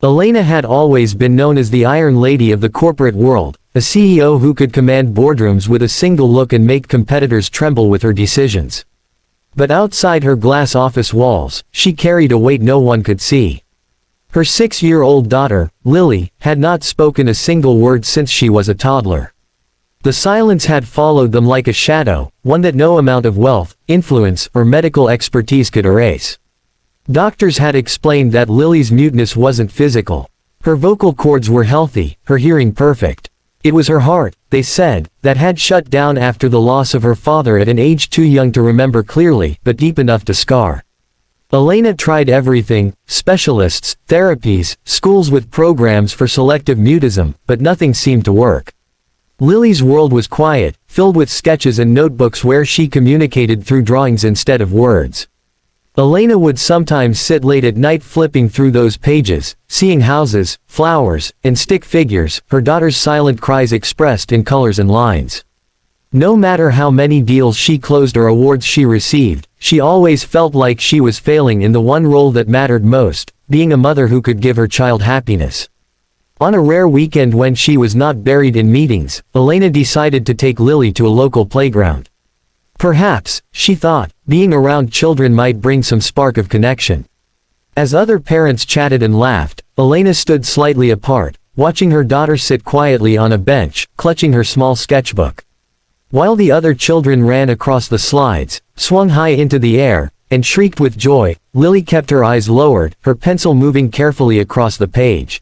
Elena had always been known as the Iron Lady of the corporate world, a CEO who could command boardrooms with a single look and make competitors tremble with her decisions. But outside her glass office walls, she carried a weight no one could see. Her 6-year-old daughter, Lily, had not spoken a single word since she was a toddler. The silence had followed them like a shadow, one that no amount of wealth, influence, or medical expertise could erase. Doctors had explained that Lily's muteness wasn't physical. Her vocal cords were healthy, her hearing perfect. It was her heart, they said, that had shut down after the loss of her father at an age too young to remember clearly, but deep enough to scar. Elena tried everything: specialists, therapies, schools with programs for selective mutism, but nothing seemed to work. Lily's world was quiet, filled with sketches and notebooks where she communicated through drawings instead of words. Elena would sometimes sit late at night flipping through those pages, seeing houses, flowers, and stick figures, her daughter's silent cries expressed in colors and lines. No matter how many deals she closed or awards she received, she always felt like she was failing in the one role that mattered most, being a mother who could give her child happiness. On a rare weekend when she was not buried in meetings, Elena decided to take Lily to a local playground. Perhaps, she thought, being around children might bring some spark of connection. As other parents chatted and laughed, Elena stood slightly apart, watching her daughter sit quietly on a bench, clutching her small sketchbook. While the other children ran across the slides, swung high into the air, and shrieked with joy, Lily kept her eyes lowered, her pencil moving carefully across the page.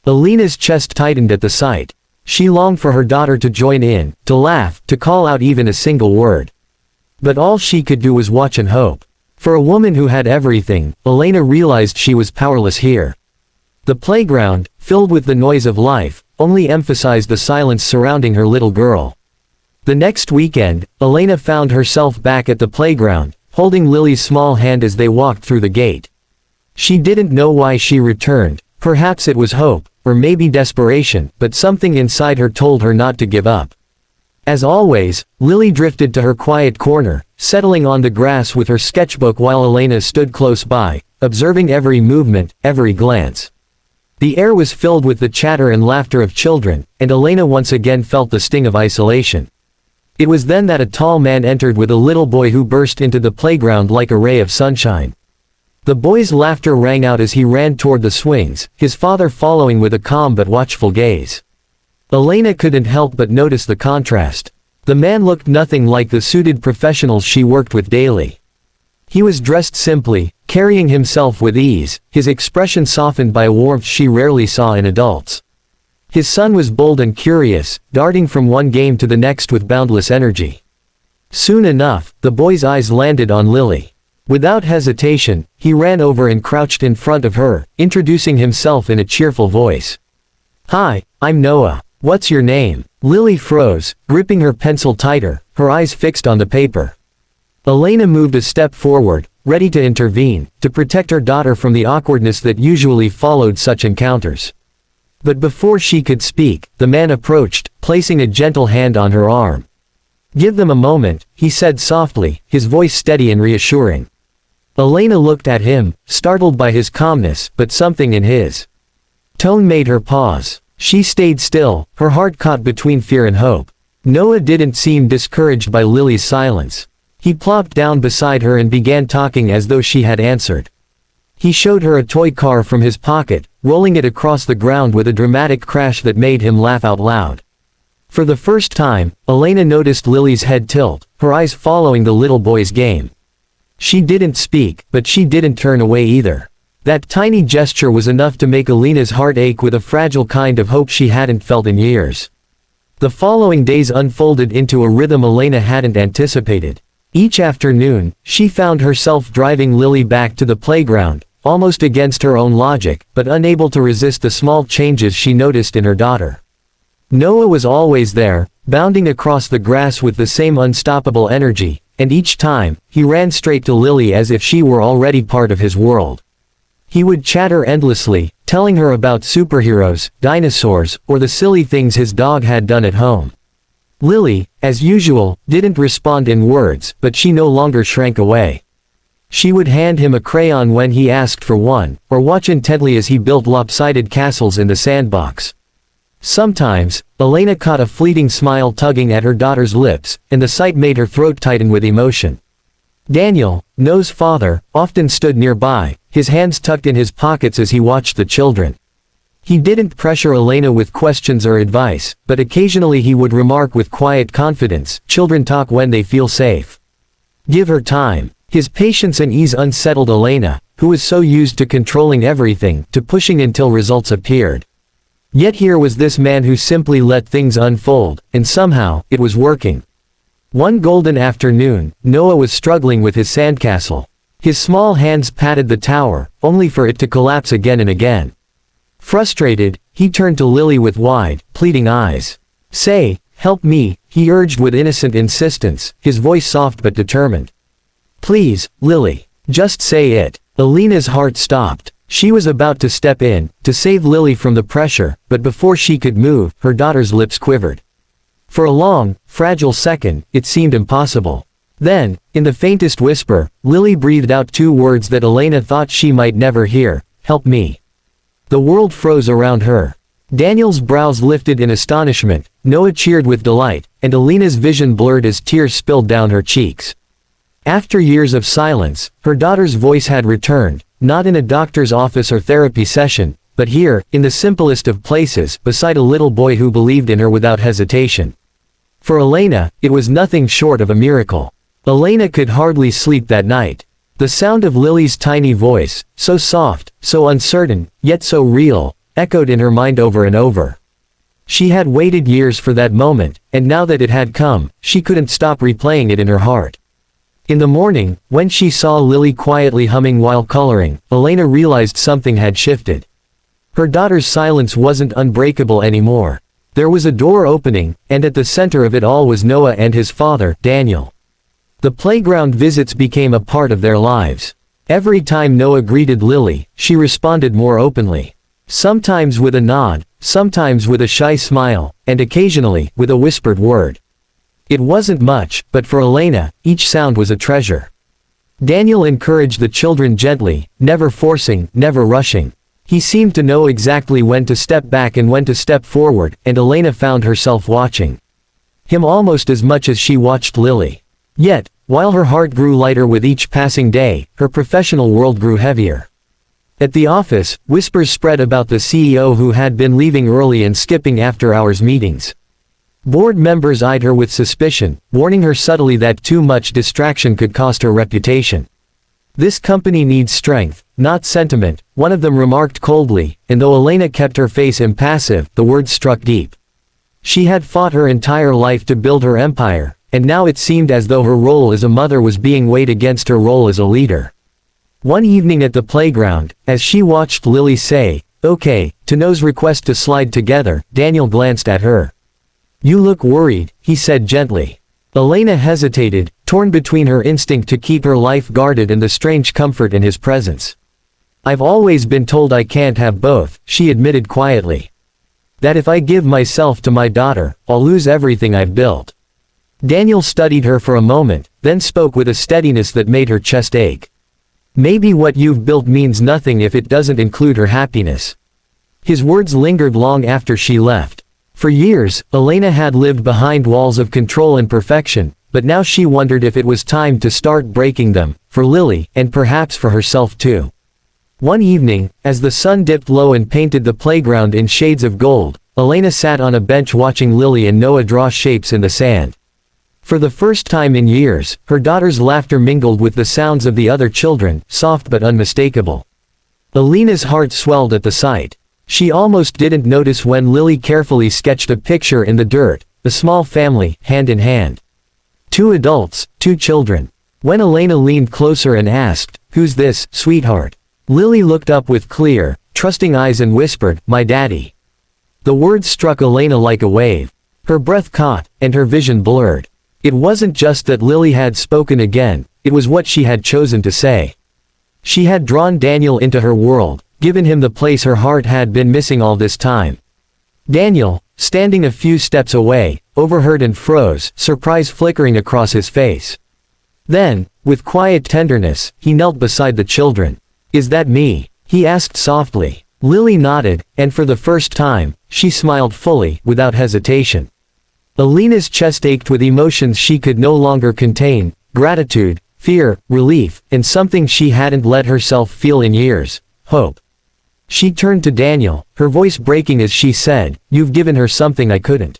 Elena's chest tightened at the sight. She longed for her daughter to join in, to laugh, to call out even a single word. But all she could do was watch and hope. For a woman who had everything, Elena realized she was powerless here. The playground, filled with the noise of life, only emphasized the silence surrounding her little girl. The next weekend, Elena found herself back at the playground, holding Lily's small hand as they walked through the gate. She didn't know why she returned. Perhaps it was hope, or maybe desperation, but something inside her told her not to give up. As always, Lily drifted to her quiet corner, settling on the grass with her sketchbook while Elena stood close by, observing every movement, every glance. The air was filled with the chatter and laughter of children, and Elena once again felt the sting of isolation. It was then that a tall man entered with a little boy who burst into the playground like a ray of sunshine. The boy's laughter rang out as he ran toward the swings, his father following with a calm but watchful gaze. Elena couldn't help but notice the contrast. The man looked nothing like the suited professionals she worked with daily. He was dressed simply, carrying himself with ease, his expression softened by a warmth she rarely saw in adults. His son was bold and curious, darting from one game to the next with boundless energy. Soon enough, the boy's eyes landed on Lily. Without hesitation, he ran over and crouched in front of her, introducing himself in a cheerful voice. "Hi, I'm Noah. What's your name?" Lily froze, gripping her pencil tighter, her eyes fixed on the paper. Elena moved a step forward, ready to intervene, to protect her daughter from the awkwardness that usually followed such encounters. But before she could speak, the man approached, placing a gentle hand on her arm. "Give them a moment," he said softly, his voice steady and reassuring. Elena looked at him, startled by his calmness, but something in his tone made her pause. She stayed still, her heart caught between fear and hope. Noah didn't seem discouraged by Lily's silence. He plopped down beside her and began talking as though she had answered. He showed her a toy car from his pocket, rolling it across the ground with a dramatic crash that made him laugh out loud. For the first time, Elena noticed Lily's head tilt, her eyes following the little boy's game. She didn't speak, but she didn't turn away either. That tiny gesture was enough to make Elena's heart ache with a fragile kind of hope she hadn't felt in years. The following days unfolded into a rhythm Elena hadn't anticipated. Each afternoon, she found herself driving Lily back to the playground, almost against her own logic, but unable to resist the small changes she noticed in her daughter. Noah was always there, bounding across the grass with the same unstoppable energy, and each time, he ran straight to Lily as if she were already part of his world. He would chatter endlessly, telling her about superheroes, dinosaurs, or the silly things his dog had done at home. Lily, as usual, didn't respond in words, but she no longer shrank away. She would hand him a crayon when he asked for one, or watch intently as he built lopsided castles in the sandbox. Sometimes, Elena caught a fleeting smile tugging at her daughter's lips, and the sight made her throat tighten with emotion. Daniel, Noah's father, often stood nearby, his hands tucked in his pockets as he watched the children. He didn't pressure Elena with questions or advice, but occasionally he would remark with quiet confidence, "Children talk when they feel safe. Give her time." His patience and ease unsettled Elena, who was so used to controlling everything, to pushing until results appeared. Yet here was this man who simply let things unfold, and somehow, it was working. One golden afternoon, Noah was struggling with his sandcastle. His small hands patted the tower, only for it to collapse again and again. Frustrated, he turned to Lily with wide, pleading eyes. "Say, help me," he urged with innocent insistence, his voice soft but determined. "Please, Lily. Just say it." Elena's heart stopped. She was about to step in, to save Lily from the pressure, but before she could move, her daughter's lips quivered. For a long, fragile second, it seemed impossible. Then, in the faintest whisper, Lily breathed out two words that Elena thought she might never hear: "Help me." The world froze around her. Daniel's brows lifted in astonishment, Noah cheered with delight, and Elena's vision blurred as tears spilled down her cheeks. After years of silence, her daughter's voice had returned, not in a doctor's office or therapy session, but here, in the simplest of places, beside a little boy who believed in her without hesitation. For Elena, it was nothing short of a miracle. Elena could hardly sleep that night. The sound of Lily's tiny voice, so soft, so uncertain, yet so real, echoed in her mind over and over. She had waited years for that moment, and now that it had come, she couldn't stop replaying it in her heart. In the morning, when she saw Lily quietly humming while coloring, Elena realized something had shifted. Her daughter's silence wasn't unbreakable anymore. There was a door opening, and at the center of it all was Noah and his father, Daniel. The playground visits became a part of their lives. Every time Noah greeted Lily, she responded more openly. Sometimes with a nod, sometimes with a shy smile, and occasionally, with a whispered word. It wasn't much, but for Elena, each sound was a treasure. Daniel encouraged the children gently, never forcing, never rushing. He seemed to know exactly when to step back and when to step forward, and Elena found herself watching him almost as much as she watched Lily. Yet, while her heart grew lighter with each passing day, her professional world grew heavier. At the office, whispers spread about the CEO who had been leaving early and skipping after-hours meetings. Board members eyed her with suspicion, warning her subtly that too much distraction could cost her reputation. "This company needs strength, not sentiment," one of them remarked coldly, and though Elena kept her face impassive, the words struck deep. She had fought her entire life to build her empire, and now it seemed as though her role as a mother was being weighed against her role as a leader. One evening at the playground, as she watched Lily say, "Okay," to Noah's request to slide together, Daniel glanced at her. "You look worried," he said gently. Elena hesitated, torn between her instinct to keep her life guarded and the strange comfort in his presence. "I've always been told I can't have both," she admitted quietly. "That if I give myself to my daughter, I'll lose everything I've built." Daniel studied her for a moment, then spoke with a steadiness that made her chest ache. "Maybe what you've built means nothing if it doesn't include her happiness." His words lingered long after she left. For years, Elena had lived behind walls of control and perfection, but now she wondered if it was time to start breaking them, for Lily, and perhaps for herself too. One evening, as the sun dipped low and painted the playground in shades of gold, Elena sat on a bench watching Lily and Noah draw shapes in the sand. For the first time in years, her daughter's laughter mingled with the sounds of the other children, soft but unmistakable. Elena's heart swelled at the sight. She almost didn't notice when Lily carefully sketched a picture in the dirt, the small family, hand in hand. 2 adults, 2 children. When Elena leaned closer and asked, "Who's this, sweetheart?" Lily looked up with clear, trusting eyes and whispered, "My daddy." The words struck Elena like a wave. Her breath caught, and her vision blurred. It wasn't just that Lily had spoken again, it was what she had chosen to say. She had drawn Daniel into her world, given him the place her heart had been missing all this time. Daniel, standing a few steps away, overheard and froze, surprise flickering across his face. Then, With quiet tenderness, he knelt beside the children. "Is that me?" he asked softly. Lily nodded, and for the first time, she smiled fully, without hesitation. Alina's chest ached with emotions she could no longer contain: gratitude, fear, relief, and something she hadn't let herself feel in years: hope. She turned to Daniel, her voice breaking as she said, "You've given her something I couldn't.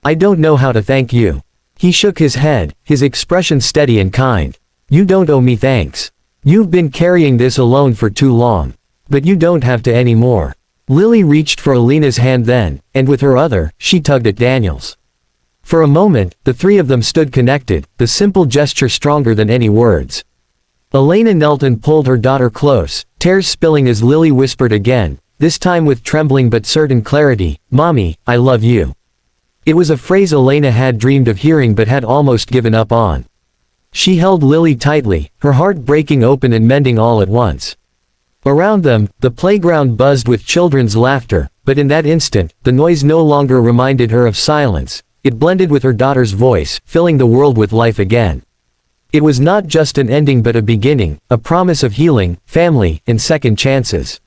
I don't know how to thank you." He shook his head, his expression steady and kind. "You don't owe me thanks. You've been carrying this alone for too long. But you don't have to anymore." Lily reached for Alina's hand then, and with her other, she tugged at Daniel's. For a moment, the three of them stood connected, the simple gesture stronger than any words. Elena knelt and pulled her daughter close, tears spilling as Lily whispered again, this time with trembling but certain clarity, "Mommy, I love you." It was a phrase Elena had dreamed of hearing but had almost given up on. She held Lily tightly, her heart breaking open and mending all at once. Around them, the playground buzzed with children's laughter, but in that instant, the noise no longer reminded her of silence. It blended with her daughter's voice, filling the world with life again. It was not just an ending but a beginning, a promise of healing, family, and second chances.